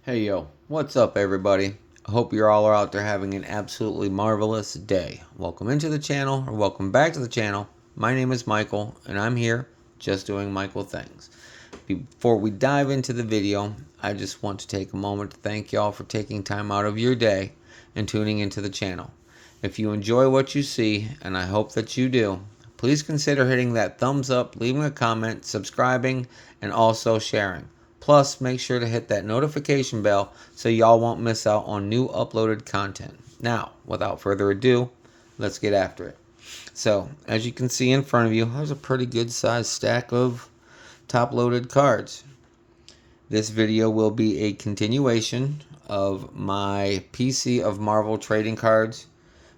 Hey yo, what's up everybody? I hope you're all out there having an absolutely marvelous day. Welcome into the channel or welcome back to the channel. My name is Michael and I'm here just doing Michael things. Before we dive into the video, I just want to take a moment to thank y'all for taking time out of your day and tuning into the channel. If you enjoy what you see, and I hope that you do, please consider hitting that thumbs up, leaving a comment, subscribing, and also sharing. Plus, make sure to hit that notification bell so y'all won't miss out on new uploaded content. Now, without further ado, let's get after it. So, as you can see in front of you, there's a pretty good sized stack of top-loaded cards. This video will be a continuation of my PC of Marvel trading cards.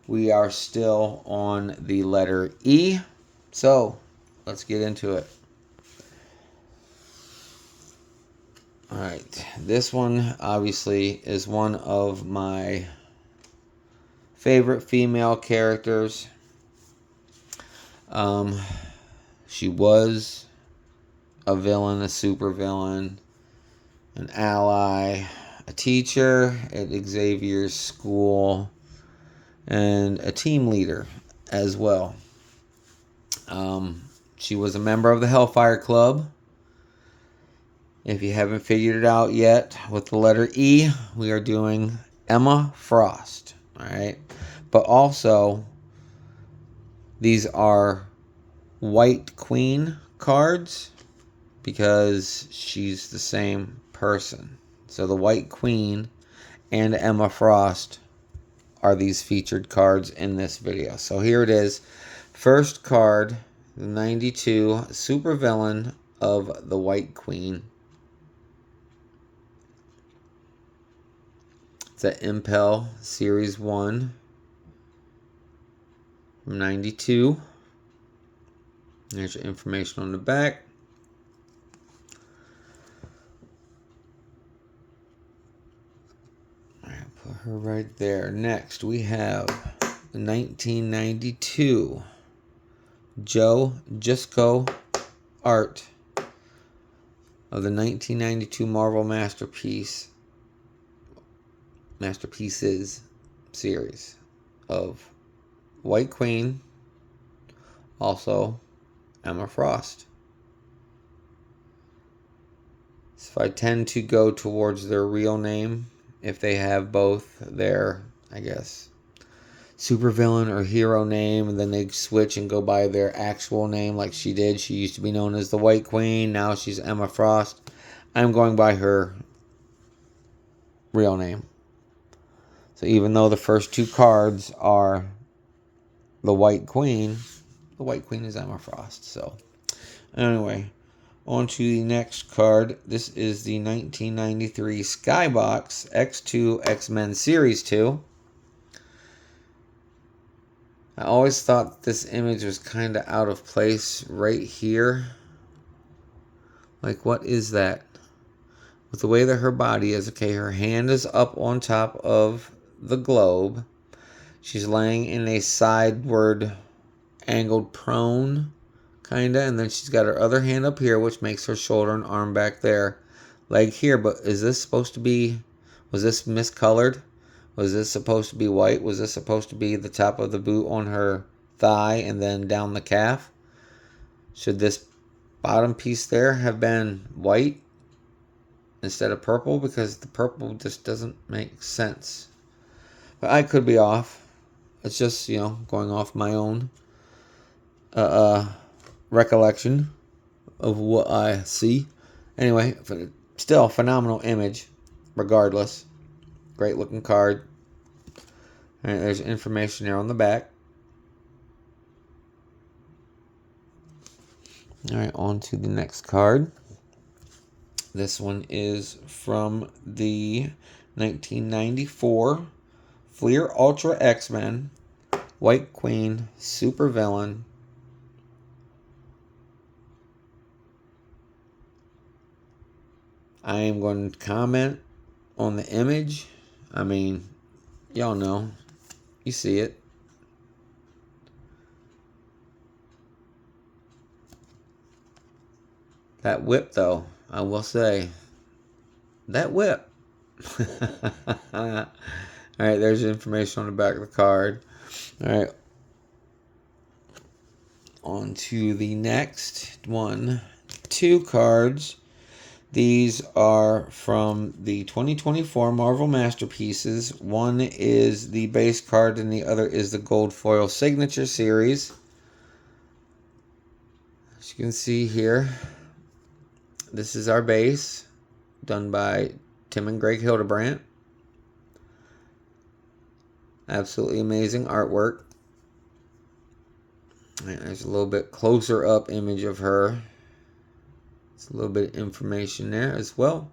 We are still on the letter E, so let's get into it. Alright, this one obviously is one of my favorite female characters. She was a villain, a super villain, an ally, a teacher at Xavier's school, and a team leader as well. She was a member of the Hellfire Club. If you haven't figured it out yet, with the letter E, we are doing Emma Frost. Alright? But also, these are White Queen cards because she's the same person. So the White Queen and Emma Frost are these featured cards in this video. So here it is. First card, the 92 supervillain of the White Queen. It's at Impel Series 1 from 92. There's your information on the back. Alright, put her right there. Next, we have the 1992 Joe Jusko art of the 1992 Marvel Masterpieces series of White Queen, also Emma Frost. So I tend to go towards their real name if they have both their, I guess, supervillain or hero name, and then they switch and go by their actual name like she did. She used to be known as the White Queen, now she's Emma Frost. I'm going by her real name. So even though the first two cards are the White Queen is Emma Frost. So anyway, on to the next card. This is the 1993 Skybox X2 X-Men Series 2. I always thought this image was kind of out of place right here. Like, what is that? With the way that her body is, okay, her hand is up on top of the globe. She's laying in a sideward angled prone, kinda, and then she's got her other hand up here, which makes her shoulder and arm back there. Leg here, but is this supposed to be, was this miscolored? Was this supposed to be white? Was this supposed to be the top of the boot on her thigh and then down the calf? Should this bottom piece there have been white instead of purple? Because the purple just doesn't make sense. But I could be off. It's just, going off my own recollection of what I see. Anyway, still phenomenal image, regardless. Great looking card. Alright, there's information there on the back. Alright, on to the next card. This one is from the 1994 Fleer Ultra X-Men White Queen Supervillain. I am going to comment on the image. I mean, y'all know. You see it. That whip, though, I will say, that whip Alright, there's information on the back of the card. Alright. On to the next one. 2 cards. These are from the 2024 Marvel Masterpieces. One is the base card and the other is the gold foil signature series. As you can see here, this is our base, done by Tim and Greg Hildebrandt. Absolutely amazing artwork. And there's a little bit closer up image of her. It's a little bit of information there as well.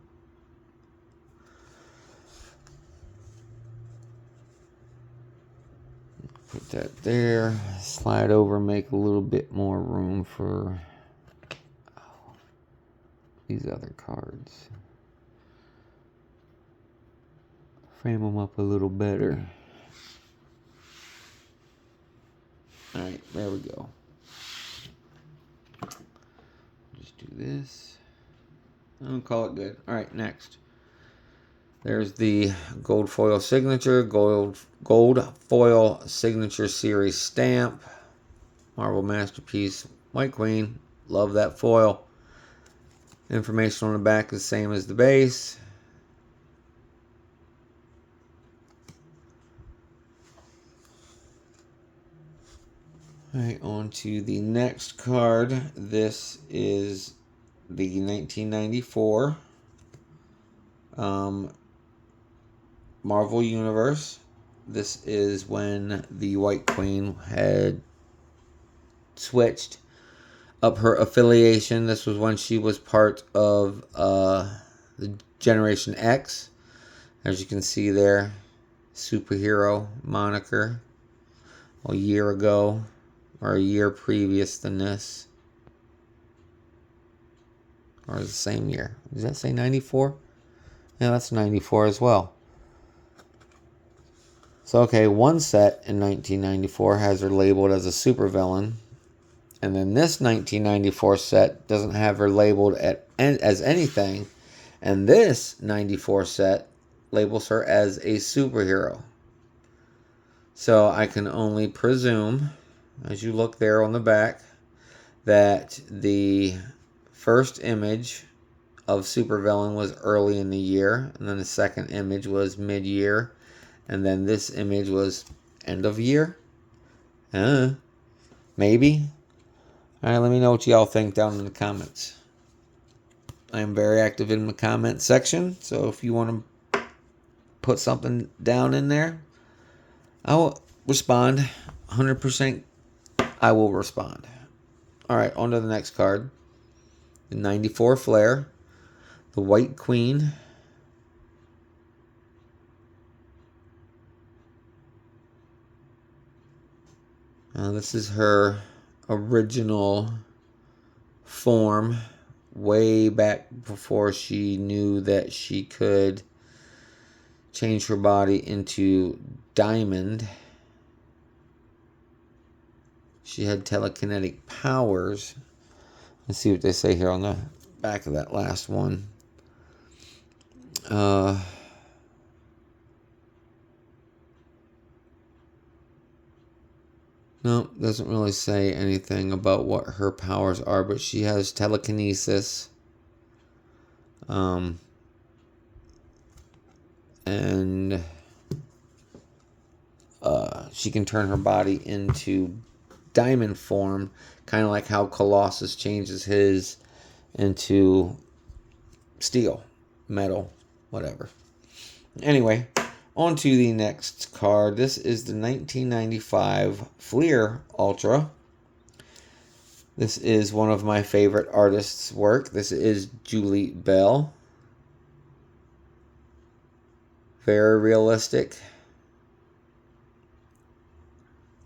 Put that there. Slide over, make a little bit more room for these other cards. Frame them up a little better. Alright, there we go. Just do this. I'll call it good. Alright, next. There's the gold foil signature, gold foil signature series stamp. Marvel Masterpiece, White Queen. Love that foil. Information on the back is the same as the base. Alright, on to the next card. This is the 1994 Marvel Universe. This is when the White Queen had switched up her affiliation. This was when she was part of the Generation X. As you can see there, superhero moniker a year ago, or a year previous than this. Or the same year. Does that say 94? Yeah, that's 94 as well. So, okay, one set in 1994 has her labeled as a supervillain. And then this 1994 set doesn't have her labeled as anything. And this 94 set labels her as a superhero. So I can only presume, as you look there on the back, that the first image of supervillain was early in the year, and then the second image was mid-year, and then this image was end of year. Maybe. Alright, let me know what y'all think down in the comments. I am very active in the comment section, so if you want to put something down in there, I will respond. 100% I will respond. Alright, on to the next card. The 94 Flair. The White Queen. This is her original form, way back before she knew that she could change her body into Diamond. She had telekinetic powers. Let's see what they say here on the back of that last one. No, doesn't really say anything about what her powers are, but she has telekinesis. And she can turn her body into diamond form, kind of like how Colossus changes his into steel, metal, whatever. Anyway, on to the next card. This is the 1995 Fleer Ultra. This is one of my favorite artists' work. This is Julie Bell. Very realistic.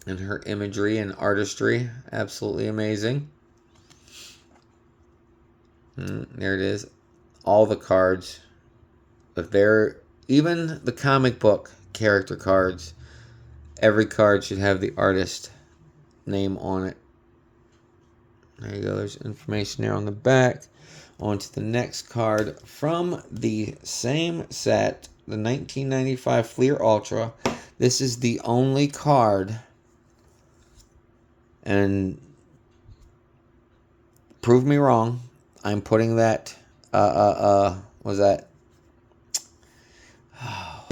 And her imagery and artistry, absolutely amazing. There it is. All the cards. If they're even the comic book character cards, every card should have the artist name on it. There you go. There's information there on the back. On to the next card from the same set, the 1995 Fleer Ultra. This is the only card, and prove me wrong, I'm putting that, was that, oh,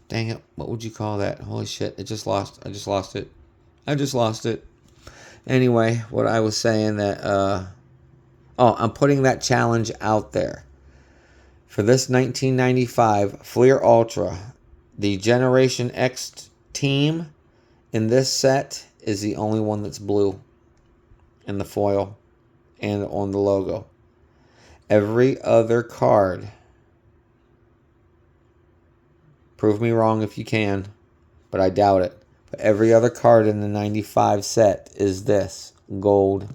dang it, what would you call that? Holy shit, I just lost it. Anyway, what I was saying that, I'm putting that challenge out there. For this 1995 Fleer Ultra, the Generation X team in this set is the only one that's blue in the foil and on the logo. Every other card, prove me wrong if you can, but I doubt it. But every other card in the 95 set is this gold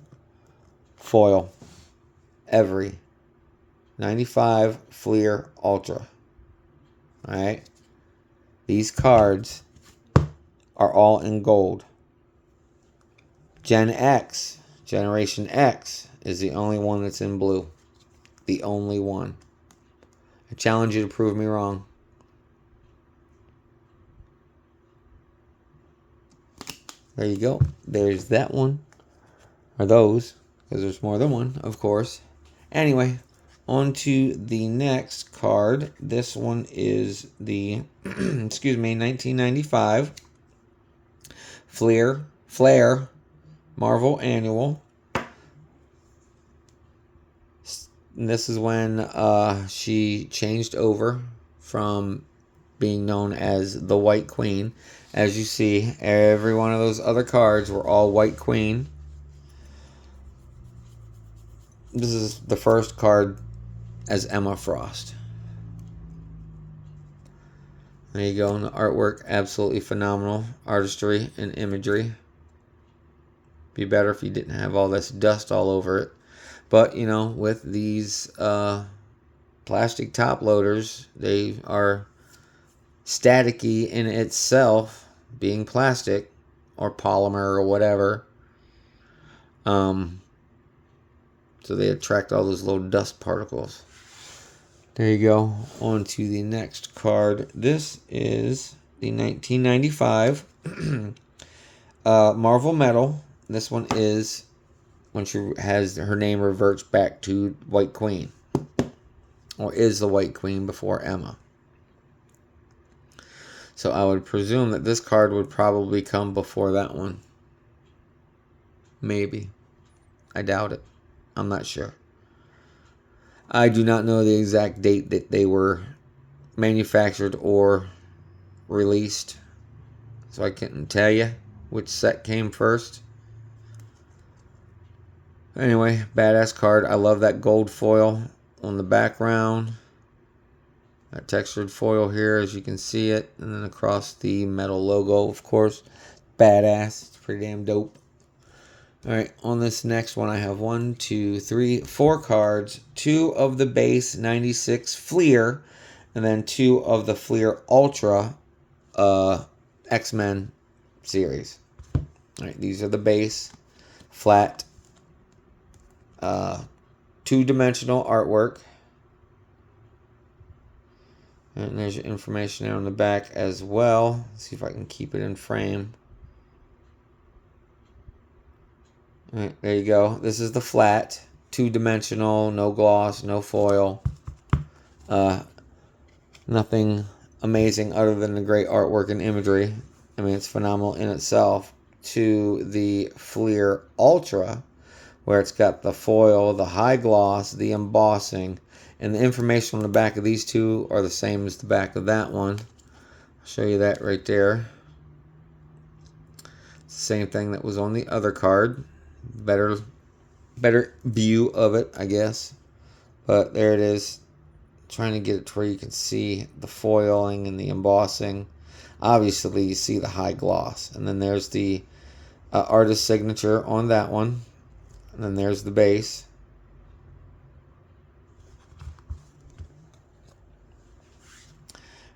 foil. Every 95 Fleer Ultra. Alright? These cards are all in gold. Generation X, is the only one that's in blue. The only one. I challenge you to prove me wrong. There you go. There's that one. Or those. Because there's more than one, of course. Anyway, on to the next card. This one is the, 1995 Flair Marvel Annual. And this is when she changed over from being known as the White Queen. As you see, every one of those other cards were all White Queen. This is the first card as Emma Frost. There you go. And the artwork, absolutely phenomenal. Artistry and imagery. Be better if you didn't have all this dust all over it. But, you know, with these plastic top loaders, they are staticky in itself, being plastic or polymer or whatever. So they attract all those little dust particles. There you go. On to the next card. This is the 1995 Marvel Metal. This one is when she has her name reverts back to White Queen. Or is the White Queen before Emma. So I would presume that this card would probably come before that one. Maybe. I doubt it. I'm not sure. I do not know the exact date that they were manufactured or released. So I couldn't tell you which set came first. Anyway, badass card. I love that gold foil on the background. That textured foil here, as you can see it. And then across the metal logo, of course. Badass. It's pretty damn dope. Alright, on this next one, I have 4 cards. 2 of the base 96 Fleer. And then 2 of the Fleer Ultra X-Men series. Alright, these are the base. Flat. 2-dimensional artwork. And there's your information there on the back as well. Let's see if I can keep it in frame. Alright, there you go. This is the flat. 2-dimensional, no gloss, no foil. Nothing amazing other than the great artwork and imagery. I mean, it's phenomenal in itself. To the Fleer Ultra, where it's got the foil, the high gloss, the embossing, and the information on the back of these two are the same as the back of that one. I'll show you that right there. It's the same thing that was on the other card. Better view of it, I guess. But there it is. Trying to get it to where you can see the foiling and the embossing. Obviously, you see the high gloss. And then there's the artist signature on that one. And then there's the base.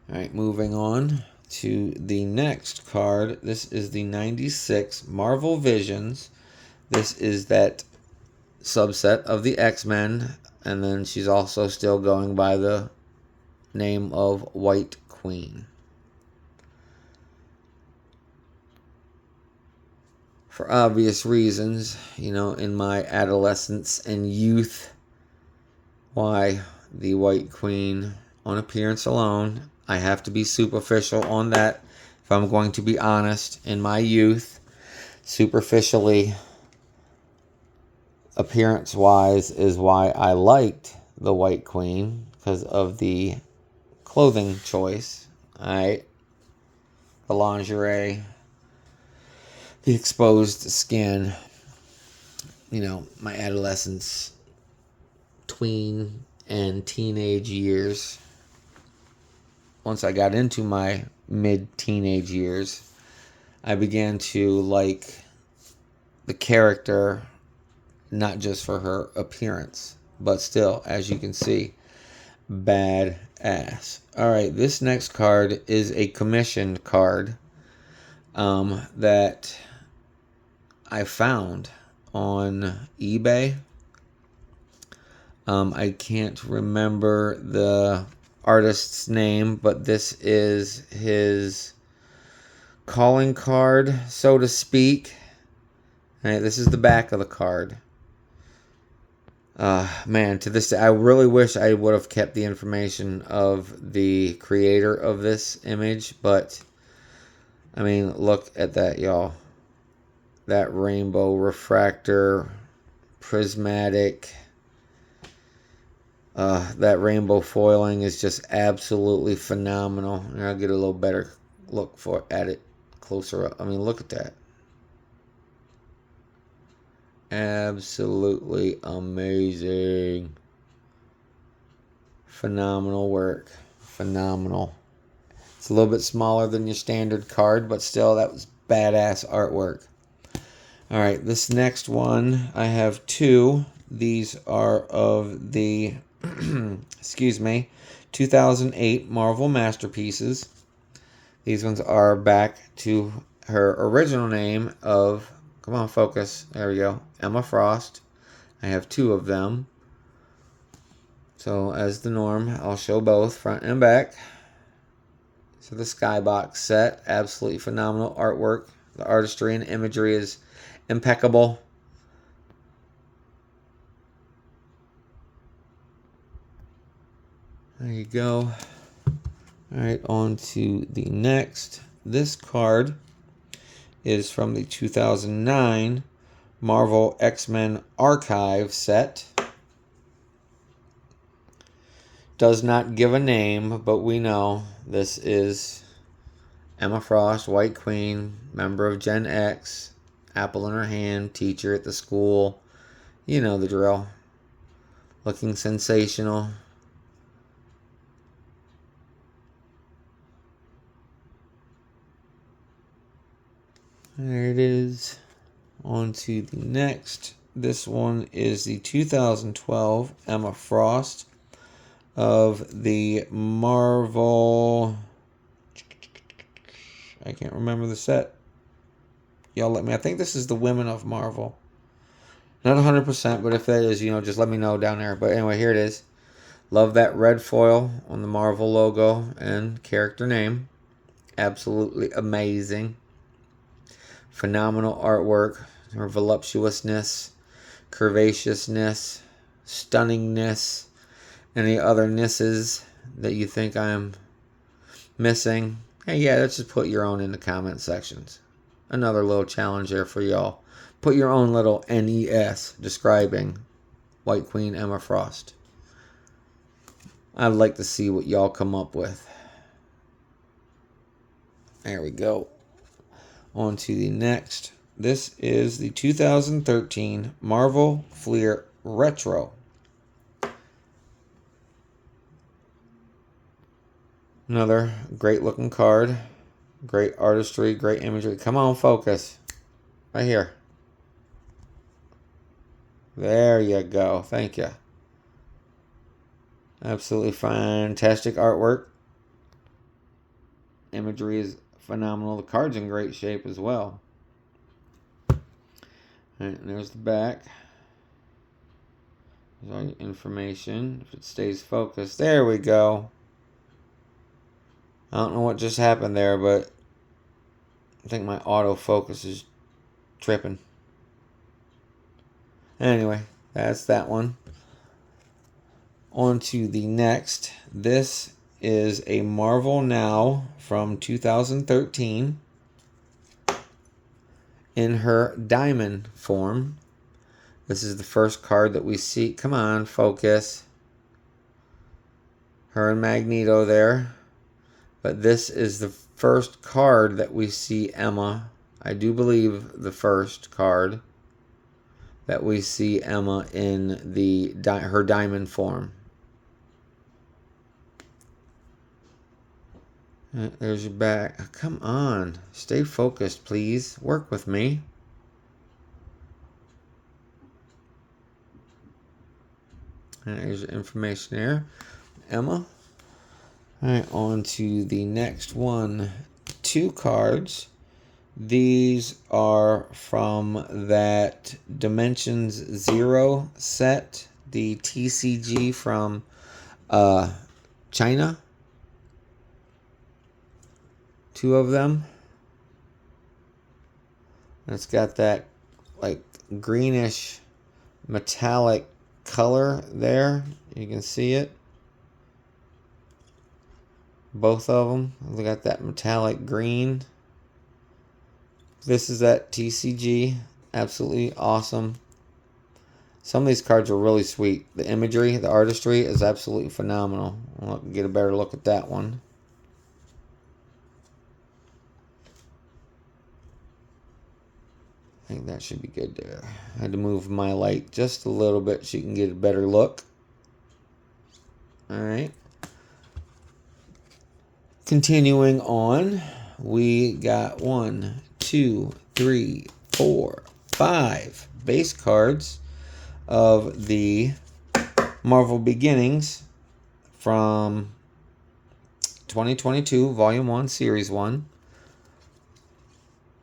Alright, moving on to the next card. This is the 96 Marvel Visions. This is that subset of the X-Men. And then she's also still going by the name of White Queen. For obvious reasons, in my adolescence and youth, why the White Queen on appearance alone. I have to be superficial on that if I'm going to be honest. In my youth, superficially, appearance-wise, is why I liked the White Queen, because of the clothing choice. Alright, the lingerie, the exposed skin, my adolescence, tween, and teenage years. Once I got into my mid-teenage years, I began to like the character, not just for her appearance, but still, as you can see, badass. Alright, this next card is a commissioned card that I found on eBay. I can't remember the artist's name, but this is his calling card, so to speak. All right, this is the back of the card. Man, to this day, I really wish I would have kept the information of the creator of this image, but I mean, look at that, y'all. That rainbow refractor, prismatic. That rainbow foiling is just absolutely phenomenal. And I'll get a little better look at it closer up. I mean, look at that. Absolutely amazing. Phenomenal work. Phenomenal. It's a little bit smaller than your standard card, but still, that was badass artwork. Alright, this next one, I have two. These are of the, excuse me, 2008 Marvel Masterpieces. These ones are back to her original name of, come on, focus, there we go, Emma Frost. I have two of them. So, as the norm, I'll show both, front and back. So, the Skybox set, absolutely phenomenal artwork. The artistry and imagery is impeccable. There you go. Alright, on to the next. This card is from the 2009 Marvel X-Men Archive set. Does not give a name, but we know this is Emma Frost, White Queen, member of Gen X, apple in her hand, teacher at the school. You know the drill. Looking sensational. There it is. On to the next. This one is the 2012 Emma Frost of the Marvel. I can't remember the set. Y'all let me. I think this is the Women of Marvel. Not 100%, but if that is, just let me know down there. But anyway, here it is. Love that red foil on the Marvel logo and character name. Absolutely amazing. Phenomenal artwork. Her voluptuousness, curvaceousness, stunningness, any other nisses that you think I'm missing. Hey, yeah, let's just put your own in the comment sections. Another little challenge there for y'all. Put your own little NES describing White Queen Emma Frost. I'd like to see what y'all come up with. There we go. On to the next. This is the 2013 Marvel Fleer Retro. Another great looking card. Great artistry, great imagery. Come on, focus. Right here. There you go. Thank you. Absolutely fantastic artwork. Imagery is phenomenal. The card's in great shape as well. Alright, there's the back. Here's all your information. If it stays focused. There we go. I don't know what just happened there, but I think my autofocus is tripping. Anyway, that's that one. On to the next. This is a Marvel Now from 2013 in her diamond form. This is the first card that we see. Come on, focus. Her and Magneto there. But this is the first card that we see Emma. I do believe the first card that we see Emma in her diamond form. There's your back. Come on. Stay focused, please. Work with me. There's your information there. Emma. Alright, on to the next one. 2 cards. These are from that Dimensions Zero set. The TCG from China. 2 of them. It's got that like greenish metallic color there. You can see it. Both of them. They got that metallic green. This is that TCG. Absolutely awesome. Some of these cards are really sweet. The imagery, the artistry is absolutely phenomenal. We'll get a better look at that one. I think that should be good there. I had to move my light just a little bit so you can get a better look. Alright. Continuing on, we got 1, 2, 3, 4, 5 base cards of the Marvel Beginnings from 2022, Volume 1, Series 1.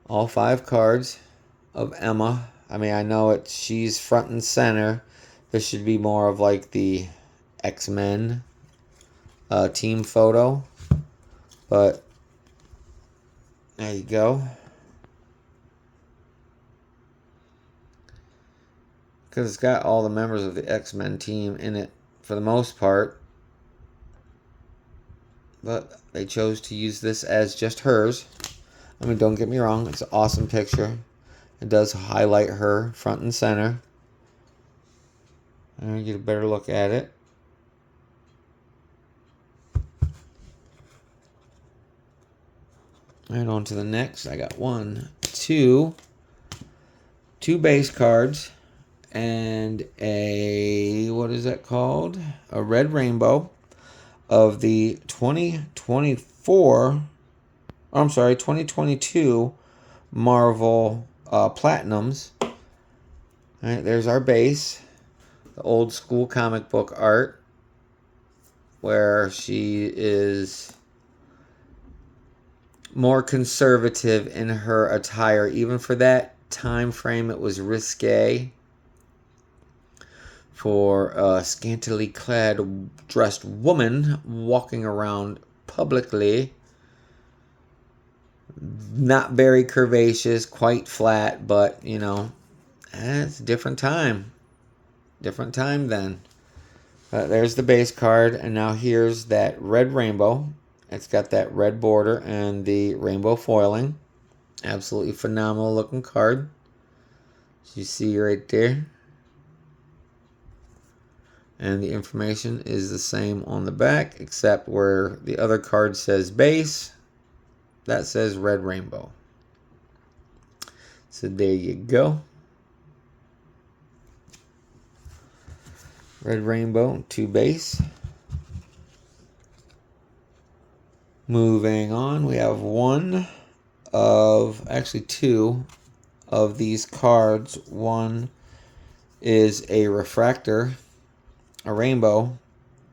All 5 cards of Emma. I mean, I know she's front and center. This should be more of like the X-Men team photo. But there you go. Because it's got all the members of the X-Men team in it for the most part. But they chose to use this as just hers. I mean, don't get me wrong. It's an awesome picture. It does highlight her front and center. And you get a better look at it. And on to the next. I got 1, 2 base cards and a, what is that called? A red rainbow of the 2022 Marvel Platinums. All right, there's our base. The old school comic book art where she is more conservative in her attire. Even for that time frame, it was risque for a scantily clad, dressed woman walking around publicly. Not very curvaceous, quite flat, but, you know, it's a different time. Different time then. But there's the base card, and now here's that red rainbow. It's got that red border and the rainbow foiling. Absolutely phenomenal looking card. As you see right there. And the information is the same on the back, except where the other card says base, that says red rainbow. So there you go. Red rainbow, 2 base. Moving on, we have 2 of these cards. One is a refractor, a rainbow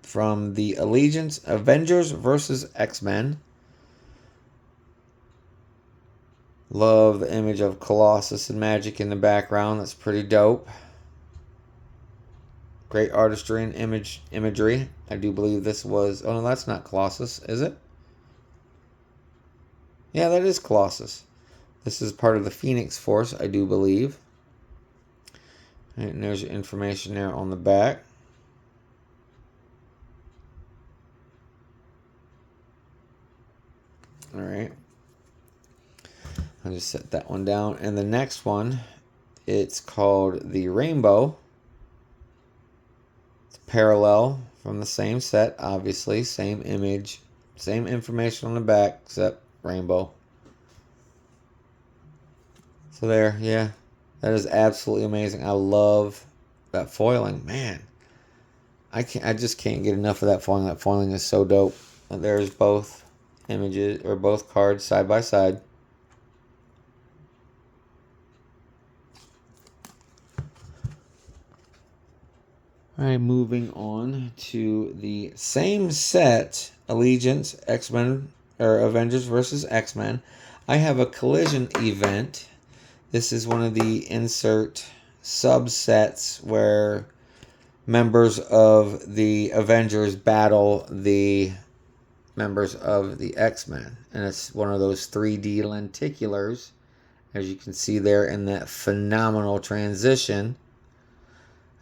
from the Allegiance Avengers versus X-Men. Love the image of Colossus and Magic in the background. That's pretty dope. Great artistry and imagery. I do believe this was... Oh, no, that's not Colossus, is it? Yeah, that is Colossus. This is part of the Phoenix Force, I do believe. And there's your information there on the back. Alright. I'll just set that one down. And the next one, it's called the Rainbow. It's parallel from the same set, obviously. Same image. Same information on the back, except rainbow. So there, yeah. That is absolutely amazing. I love that foiling. Man. I just can't get enough of that foiling. That foiling is so dope. There's both images, or both cards side by side. Alright, moving on to the same set, Allegiance, X-Men, or Avengers versus X-Men. I have a collision event. This is one of the insert subsets where members of the Avengers battle the members of the X-Men. And it's one of those 3D lenticulars, as you can see there in that phenomenal transition.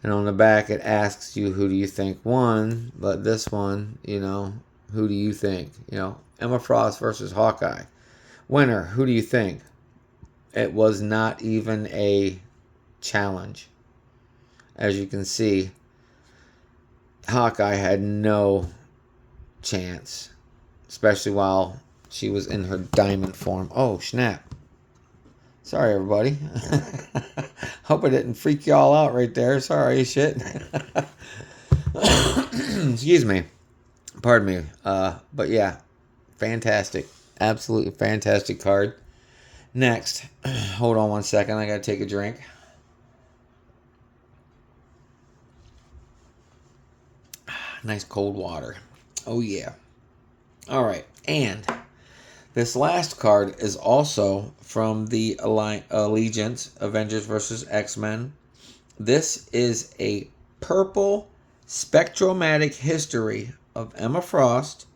And on the back it asks you, who do you think won? But this one, you know, who do you think? You know, Emma Frost versus Hawkeye. Winner, who do you think? It was not even a challenge. As you can see, Hawkeye had no chance, especially while she was in her diamond form. Oh, snap. Sorry, everybody. Hope I didn't freak y'all out right there. Sorry, shit. Excuse me. Pardon me. But yeah, fantastic. Absolutely fantastic card. Next, hold on one second. I gotta take a drink. Nice cold water. Oh yeah. All right, and this last card is also from the Allegiance, Avengers vs. X-Men. This is a purple spectromatic history of Emma Frost.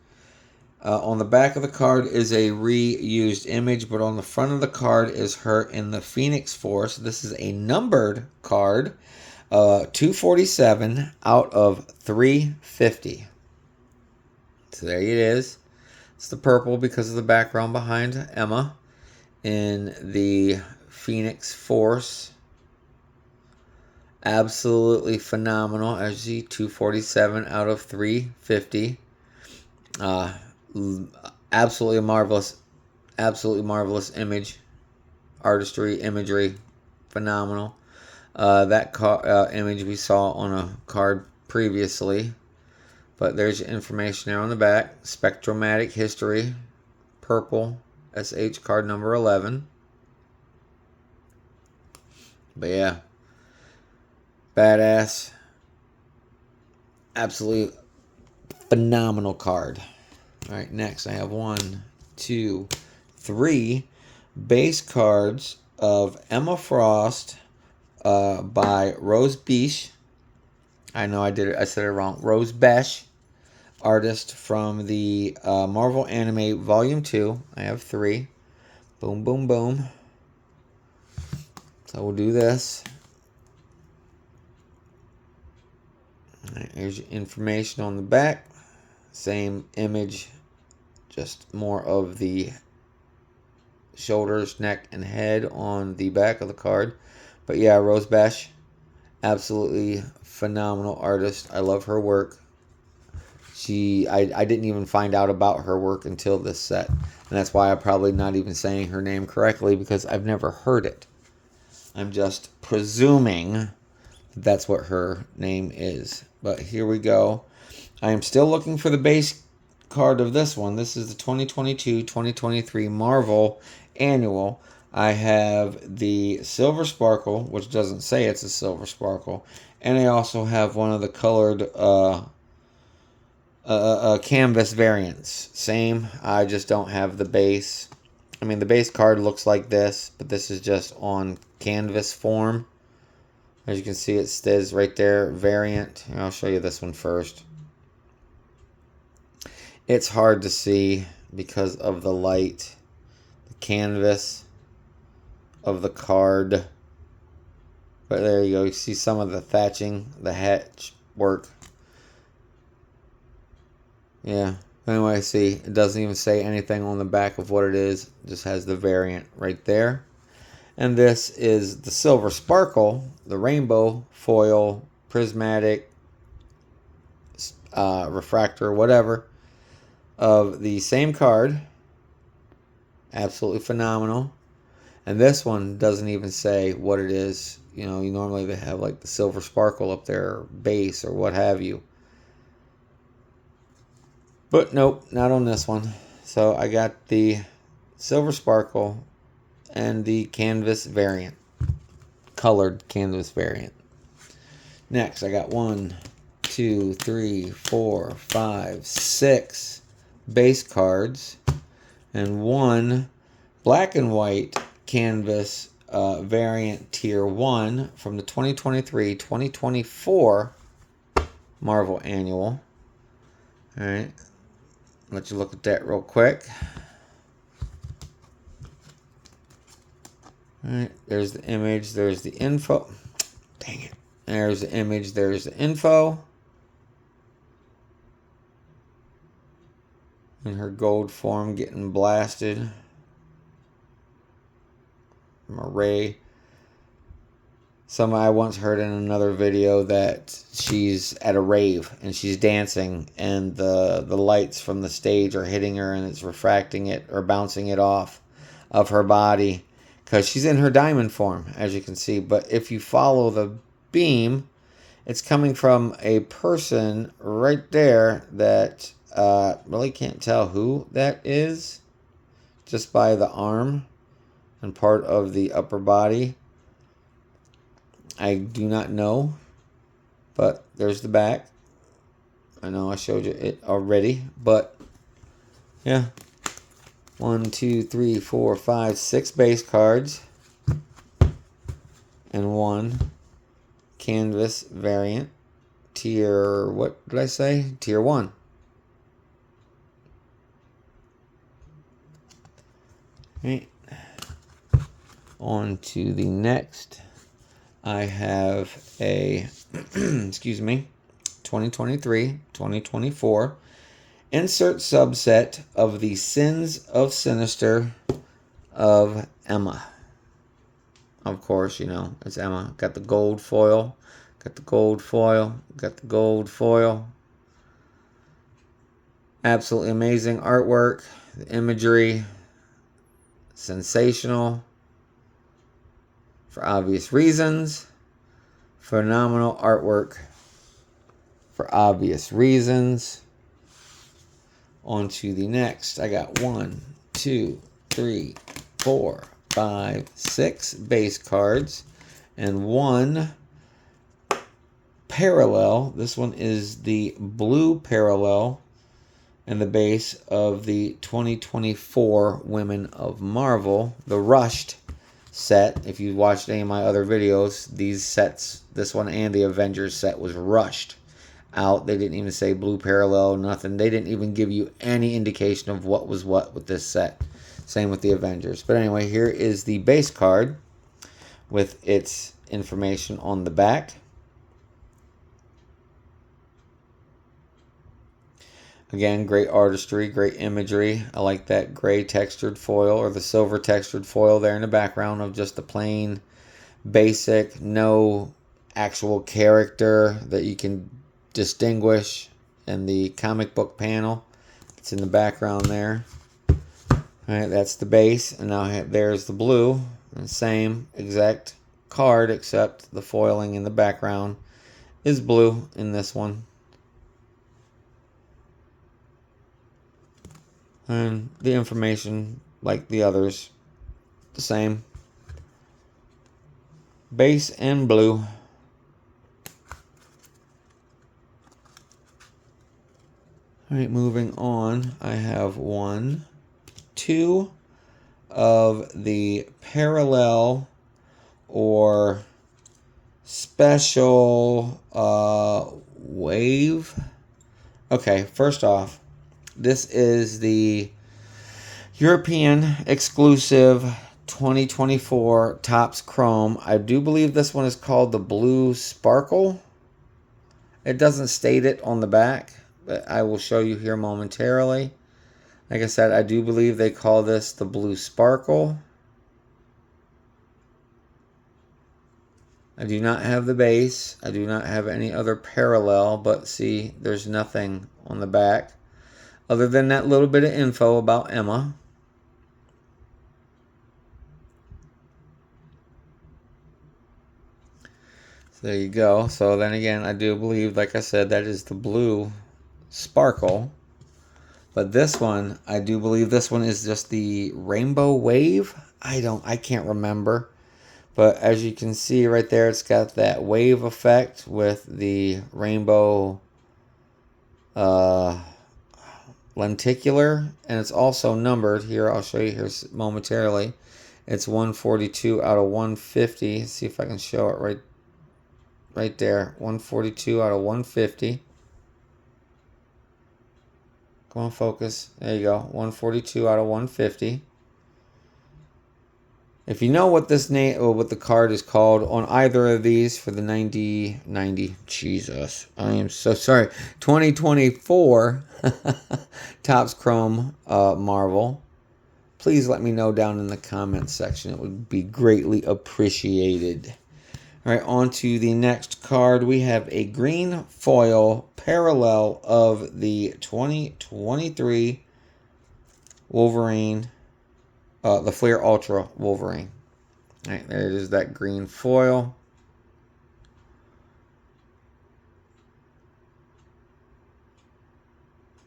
On the back of the card is a reused image, but on the front of the card is her in the Phoenix Force. This is a numbered card, 247 out of 350. So there it is. It's the purple because of the background behind Emma in the Phoenix Force. Absolutely phenomenal. As you see, 247 out of 350. Absolutely marvelous image, artistry, imagery, phenomenal. That image we saw on a card previously, but there's information there on the back. Spectromatic history, purple, SH card number 11. But yeah, badass, absolutely phenomenal card. All right, next I have 1, 2, 3 base cards of Emma Frost by Rose Besch. I know I said it wrong. Rose Besch, artist from the Marvel Anime Volume 2. I have 3. Boom, boom, boom. So we'll do this. All right, here's your information on the back. Same image, just more of the shoulders, neck, and head on the back of the card. But yeah, Rose Besch, absolutely phenomenal artist. I love her work. I didn't even find out about her work until this set. And that's why I'm probably not even saying her name correctly, because I've never heard it. I'm just presuming that's what her name is. But here we go. I am still looking for the base card of this one. This is the 2022-2023 Marvel Annual. I have the Silver Sparkle, which doesn't say it's a Silver Sparkle. And I also have one of the colored canvas variants. Same, I just don't have the base. I mean, the base card looks like this, but this is just on canvas form. As you can see, it says right there, variant. I'll show you this one first. It's hard to see because of the light, the canvas of the card. But there you go. You see some of the thatching, the hatch work. Yeah. Anyway, see, it doesn't even say anything on the back of what it is. It just has the variant right there. And this is the Silver Sparkle, the rainbow foil, prismatic, refractor, whatever, of the same card. Absolutely phenomenal. And this one doesn't even say what it is. You know, normally they have like the Silver Sparkle up there, base, or what have you. But nope, not on this one. So I got the Silver Sparkle and the canvas variant, colored canvas variant. Next, I got 1, 2, 3, 4, 5, 6 base cards and 1 black and white canvas variant tier 1 from the 2023-2024 Marvel Annual. All right, let you look at that real quick. Alright, there's the image, there's the info. Dang it. There's the image, there's the info. In her gold form getting blasted from a ray. I once heard in another video that she's at a rave and she's dancing and the lights from the stage are hitting her and it's refracting it or bouncing it off of her body. Because she's in her diamond form, as you can see. But if you follow the beam, it's coming from a person right there that really can't tell who that is. Just by the arm and part of the upper body. I do not know. But there's the back. I know I showed you it already. But, yeah. 1, 2, 3, 4, 5, 6 base cards and 1 canvas variant tier, what did I say? Tier 1. Right. On to the next. I have a excuse me, 2023-2024 insert subset of the Sins of Sinister of Emma. Of course, you know, it's Emma. Got the gold foil. Got the gold foil. Got the gold foil. Absolutely amazing artwork. The imagery. Sensational. For obvious reasons. Phenomenal artwork. For obvious reasons. On to the next. I got 1, 2, 3, 4, 5, 6 base cards and 1 parallel. This one is the blue parallel and the base of the 2024 Women of Marvel, the rushed set. If you watched any of my other videos, these sets, this one and the Avengers set, was rushed out. They didn't even say blue parallel, nothing. They didn't even give you any indication of what was what with this set. Same with the Avengers. But anyway, here is the base card with its information on the back. Again, great artistry, great imagery. I like that gray textured foil or the silver textured foil there in the background of just the plain, basic, no actual character that you can distinguish in the comic book panel. It's in the background there. Alright, that's the base, and now there's the blue. And same exact card, except the foiling in the background is blue in this one. And the information, like the others, the same. Base and blue. Alright, moving on. I have 1, 2 of the parallel or special wave. Okay, first off, this is the European exclusive 2024 Topps Chrome. I do believe this one is called the Blue Sparkle. It doesn't state it on the back, but I will show you here momentarily. Like I said, I do believe they call this the Blue Sparkle. I do not have the base. I do not have any other parallel, but see, there's nothing on the back other than that little bit of info about Emma. So there you go. So then again, I do believe, like I said, that is the Blue Sparkle. But this one, I do believe this one is just the Rainbow Wave. I can't remember. But as you can see right there, it's got that wave effect with the rainbow lenticular. And it's also numbered. Here, I'll show you here momentarily. It's 142 out of 150. Let's see if I can show it right there. 142 out of 150. Come on, focus. There you go. 142 out of 150. If you know what this name or what the card is called on either of these for the 90, Jesus, I am so sorry. 2024 Topps Chrome Marvel, please let me know down in the comments section. It would be greatly appreciated. All right, on to the next card. We have a green foil parallel of the 2023 Wolverine. The Fleer Ultra Wolverine. All right, there it is, that green foil.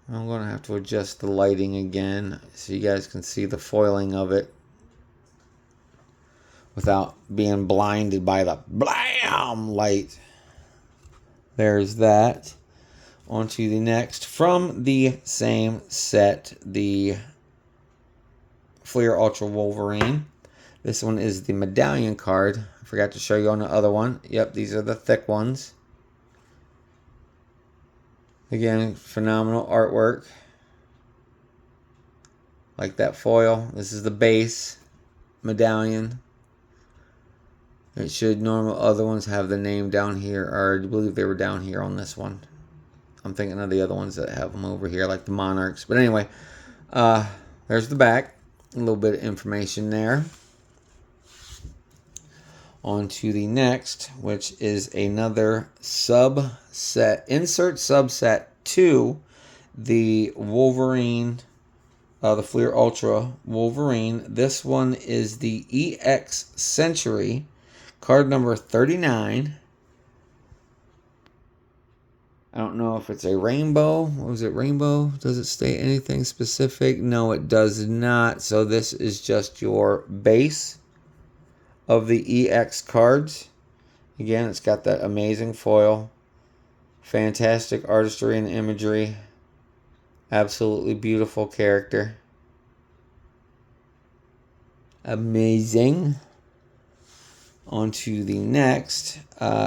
I'm going to have to adjust the lighting again so you guys can see the foiling of it without being blinded by the blam light. There's that. On to the next. From the same set, the Fleer Ultra Wolverine. This one is the medallion card. I forgot to show you on the other one. Yep, these are the thick ones. Again, phenomenal artwork. Like that foil. This is the base medallion. It should normal other ones have the name down here, or I believe they were down here on this one. I'm thinking of the other ones that have them over here, like the Monarchs. But anyway, there's the back. A little bit of information there. On to the next, which is another subset, insert subset to the Wolverine, the Fleer Ultra Wolverine. This one is the EX Century, card number 39. I don't know if it's a rainbow. What was it, rainbow? Does it state anything specific? No, it does not. So this is just your base of the EX cards. Again, it's got that amazing foil. Fantastic artistry and imagery. Absolutely beautiful character. Amazing. On to the next.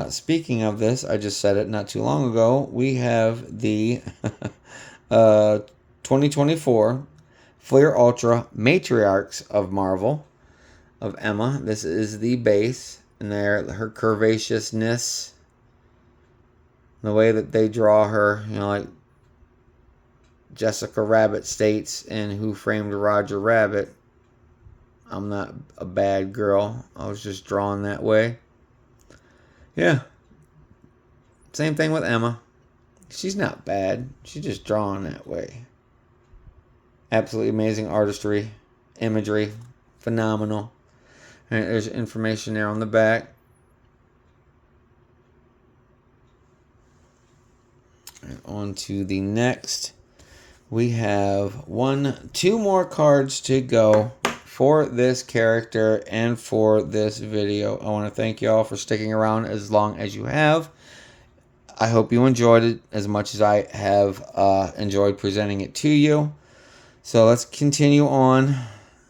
Speaking of this, I just said it not too long ago. We have the 2024 Fleer Ultra Matriarchs of Marvel of Emma. This is the base, and there her curvaceousness, the way that they draw her, you know, like Jessica Rabbit states in Who Framed Roger Rabbit, I'm not a bad girl. I was just drawn that way. Yeah. Same thing with Emma. She's not bad. She's just drawn that way. Absolutely amazing artistry, imagery, phenomenal. And there's information there on the back. And on to the next. We have two more cards to go for this character and for this video. I want to thank you all for sticking around as long as you have. I hope you enjoyed it as much as I have enjoyed presenting it to you. So let's continue on.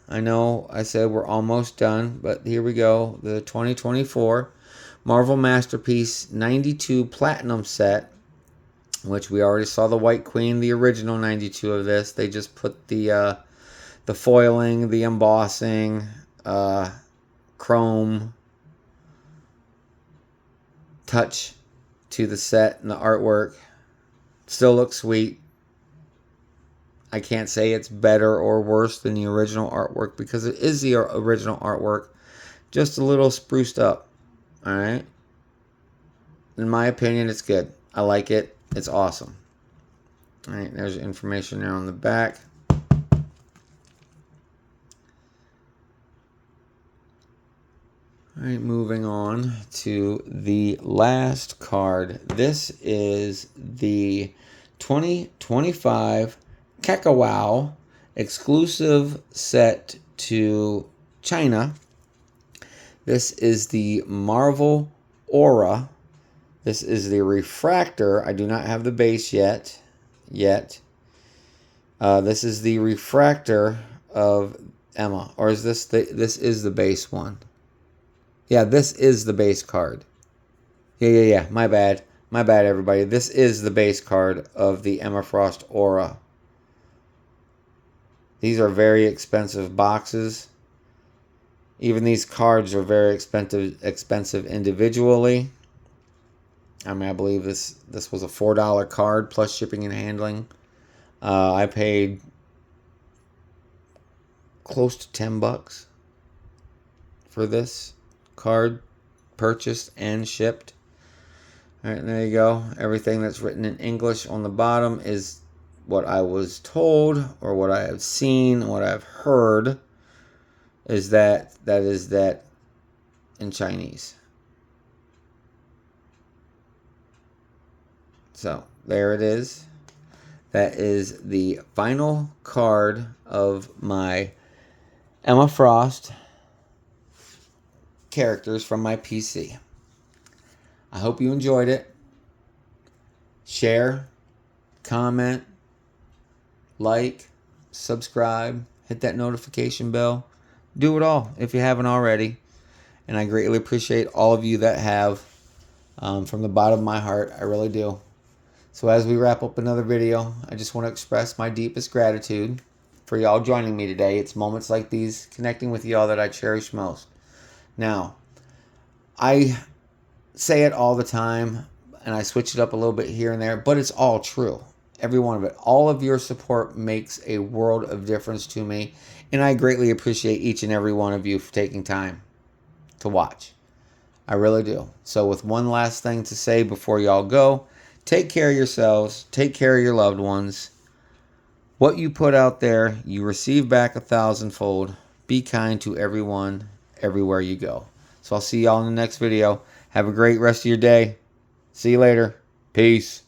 I know I said we're almost done, but here we go. The 2024 Marvel Masterpiece 92 Platinum set, which we already saw the White Queen, the original 92 of this. They just put the foiling, the embossing, chrome touch to the set and the artwork. Still looks sweet. I can't say it's better or worse than the original artwork because it is the original artwork, just a little spruced up. Alright? In my opinion, it's good. I like it. It's awesome. Alright, there's information there on the back. Alright, moving on to the last card. This is the 2025 Kakao exclusive set to China. This is the Marvel Aura. This is the refractor. I do not have the base yet. This is the refractor of Emma. Or is this this is the base one? Yeah, this is the base card. Yeah. My bad, everybody. This is the base card of the Emma Frost Aura. These are very expensive boxes. Even these cards are very expensive individually. I mean, I believe this was a $4 card plus shipping and handling. I paid close to $10 for this card, purchased and shipped. All right, there you go. Everything that's written in English on the bottom is what I was told, or what I have seen, what I've heard, is that in Chinese. So there it is. That is the final card of my Emma Frost characters from my PC. I hope you enjoyed it. Share, comment, like, subscribe, hit that notification bell. Do it all if you haven't already. And I greatly appreciate all of you that have. From the bottom of my heart, I really do. So as we wrap up another video, I just want to express my deepest gratitude for y'all joining me today. It's moments like these, connecting with y'all, that I cherish most. Now, I say it all the time, and I switch it up a little bit here and there, but it's all true. Every one of it. All of your support makes a world of difference to me, and I greatly appreciate each and every one of you for taking time to watch. I really do. So with one last thing to say before y'all go, take care of yourselves, take care of your loved ones. What you put out there, you receive back 1,000-fold. Be kind to everyone, everywhere you go. So I'll see y'all in the next video. Have a great rest of your day. See you later. Peace.